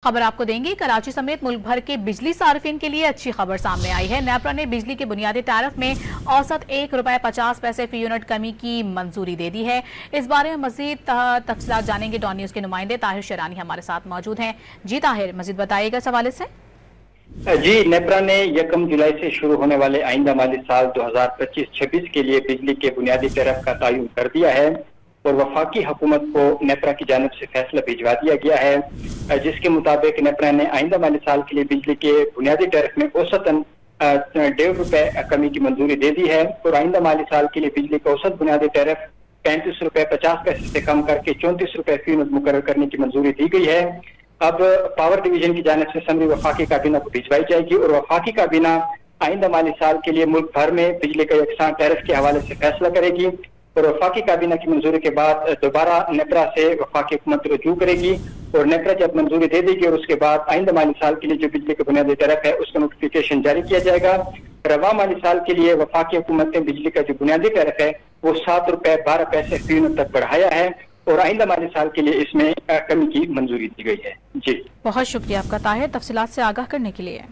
खबर आपको देंगे। कराची समेत मुल्क भर के बिजली सार्फिन के लिए अच्छी खबर सामने आई है। नेपरा ने बिजली के बुनियादी टैरिफ में औसत ₹1.50 फी यूनिट कमी की मंजूरी दे दी है। इस बारे में मजीद तफसीलात जानेंगे। डॉन न्यूज के नुमाइंदे ताहिर शेरानी हमारे साथ मौजूद हैं। जी ताहिर, मजीद बताइएगा इस हवाले से। जी, नेपरा ने 1 जुलाई से शुरू होने वाले आइंदा माली साल 2025-26 के लिए बिजली के बुनियादी टैरिफ का तयन कर दिया है और वफाकी हुकूमत को नेपरा की जानिब से फैसला भिजवा दिया गया है, जिसके मुताबिक नेपरा ने आइंदा माली साल के लिए बिजली के बुनियादी टैरिफ में औसतन ₹1.5 कमी की मंजूरी दे दी है और आइंदा माली साल के लिए बिजली का औसत बुनियादी टैरिफ ₹35.50 से कम करके ₹34 फी यूनिट मुकर्रर करने की मंजूरी दी गई है। अब पावर डिवीजन की जानिब से समरी वफाकी काबीना को भिजवाई जाएगी और वफाकी काबीना आइंदा माली साल के लिए मुल्क भर में बिजली का यकसान टैरिफ के हवाले से फैसला करेगी और वफाकी काबीना की मंजूरी के बाद दोबारा नेपरा से वफाकी हुकूमत रजू करेगी और नेपरा जब मंजूरी दे देगी और उसके बाद आइंदा माली साल के लिए जो बिजली का बुनियादी टैरिफ है उसका नोटिफिकेशन जारी किया जाएगा। रवा माली साल के लिए वफाकी हुकूमत ने बिजली का जो बुनियादी टैरिफ है वो ₹7.12 फी यूनिट तक बढ़ाया है और आइंदा माली साल के लिए इसमें कमी की मंजूरी दी गई है। जी, बहुत शुक्रिया आपका ताहिर, तफसीलात से आगाह करने के लिए।